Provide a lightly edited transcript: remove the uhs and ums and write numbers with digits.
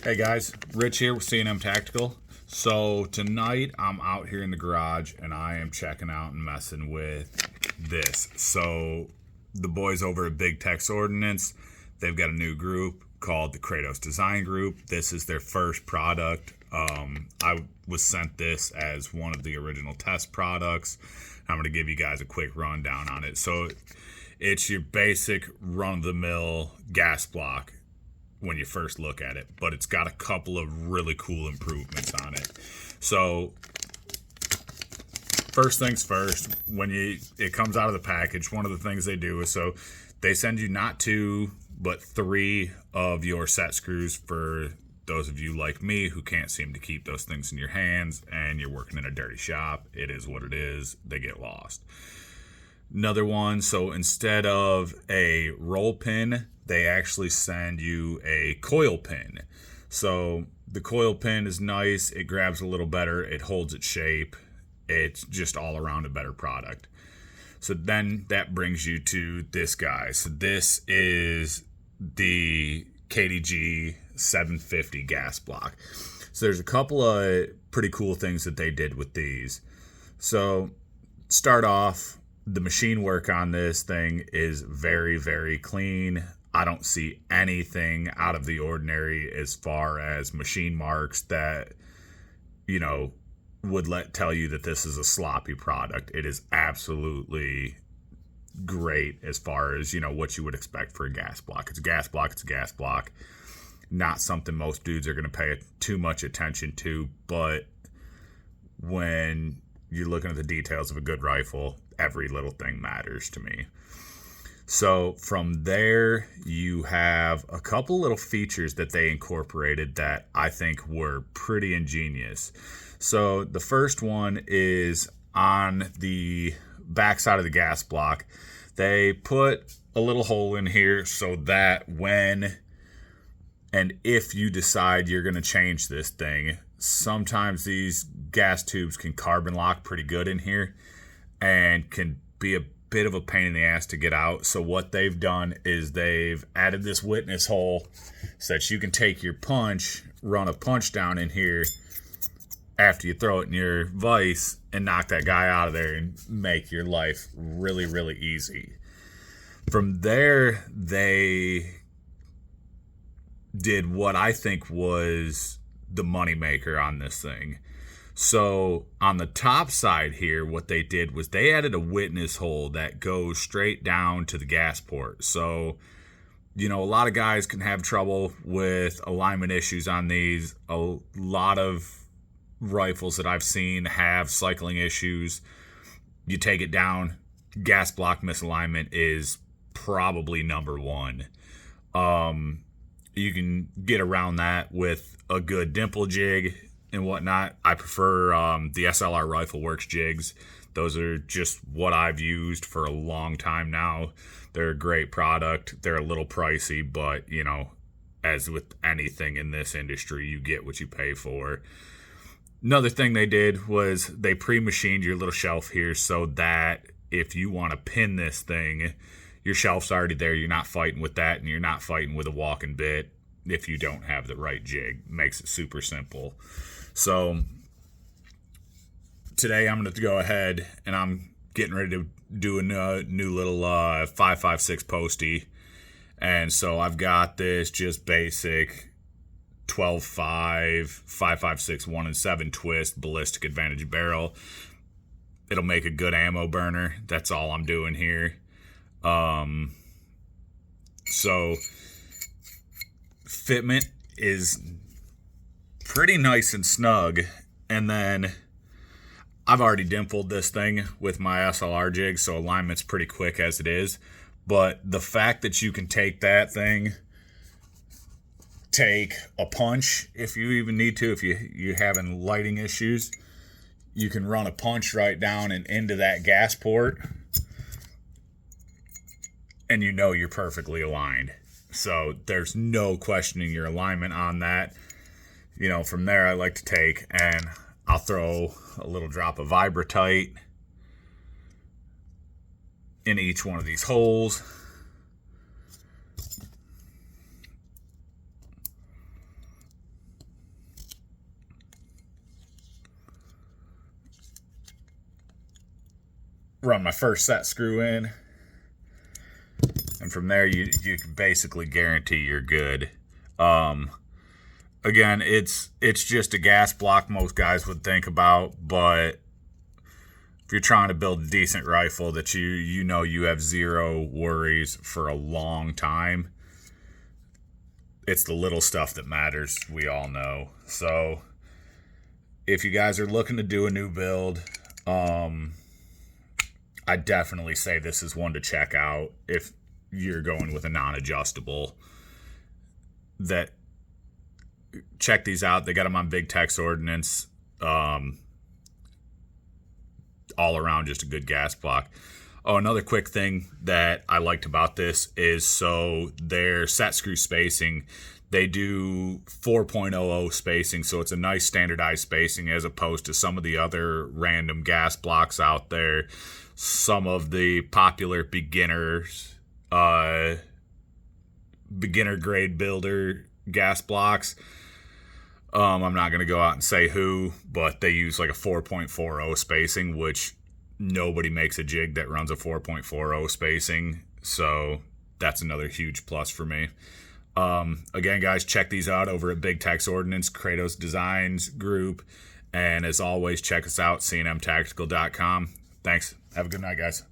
Hey guys, Rich here with C&M Tactical. So tonight I'm out here in the garage and I am checking out and messing with this. So the boys over at Big Tex Ordnance, they've got a new group called the Kratos Design Group. This is their first product. I was sent this as one of the original test products. I'm going to give you guys a quick rundown on it. So it's your basic run-of-the-mill gas block when you first look at it, but it's got a couple of really cool improvements on it. So first things first, when it comes out of the package, one of the things they do is, so they send you not 2 but 3 of your set screws for those of you like me who can't seem to keep those things in your hands and you're working in a dirty shop. It is what it is. They get lost. Another one, so instead of a roll pin, they actually send you a coil pin. So the coil pin is nice. It grabs a little better. It holds its shape. It's just all around a better product. So then that brings you to this guy. So this is the KDG 750 gas block. So there's a couple of pretty cool things that they did with these. So start off, the machine work on this thing is very, very clean. I don't see anything out of the ordinary as far as machine marks that, would tell you that this is a sloppy product. It is absolutely great as far as, what you would expect for a gas block. It's a gas block. It's a gas block. Not something most dudes are going to pay too much attention to, but when you're looking at the details of a good rifle, every little thing matters to me. So from there, you have a couple little features that they incorporated that I think were pretty ingenious. So the first one is on the backside of the gas block. They put a little hole in here so that when and if you decide you're going to change this thing, sometimes these gas tubes can carbon lock pretty good in here and can be a bit of a pain in the ass to get out. So what they've done is they've added this witness hole so that you can take your punch, run a punch down in here after you throw it in your vise and knock that guy out of there and make your life really, really easy. From there, they did what I think was the moneymaker on this thing. So on the top side here, what they did was they added a witness hole that goes straight down to the gas port. So, a lot of guys can have trouble with alignment issues on these. A lot of rifles that I've seen have cycling issues. You take it down, gas block misalignment is probably number one. You can get around that with a good dimple jig and whatnot. I prefer the SLR Rifle Works jigs. Those are just what I've used for a long time now. They're a great product. They're a little pricey, but as with anything in this industry, you get what you pay for. Another thing they did was they pre-machined your little shelf here so that if you want to pin this thing, your shelf's already there. You're not fighting with that, and you're not fighting with a walking bit if you don't have the right jig. Makes it super simple. So today I'm going to go ahead and I'm getting ready to do a new little 5.56 postie. And so I've got this just basic 12.5, 5.56, 1 and 7 twist ballistic advantage barrel. It'll make a good ammo burner. That's all I'm doing here. So fitment is pretty nice and snug, and then I've already dimpled this thing with my SLR jig, so alignment's pretty quick as it is. But the fact that you can take that thing, take a punch if you even need to, if you're having lighting issues, you can run a punch right down and into that gas port, and you're perfectly aligned. So there's no questioning your alignment on that. From there, I like to take and I'll throw a little drop of Vibratite in each one of these holes. run my first set screw in, and from there you can basically guarantee you're good. Again, it's just a gas block most guys would think about, but if you're trying to build a decent rifle that you know you have zero worries for a long time, it's the little stuff that matters, we all know. So if you guys are looking to do a new build, I definitely say this is one to check out if you're going with a non-adjustable. That check these out. They got them on Big Tex Ordnance. All around just a good gas block. Oh, another quick thing that I liked about this is, so their set screw spacing, they do 4.00 spacing, so it's a nice standardized spacing as opposed to some of the other random gas blocks out there. Some of the popular beginner grade builder gas blocks, I'm not going to go out and say who, but they use like a 4.40 spacing, which nobody makes a jig that runs a 4.40 spacing. So that's another huge plus for me. Again, guys, check these out over at Big Tex Ordnance, Kratos Designs Group. And as always, check us out, cnmtactical.com. Thanks. Have a good night, guys.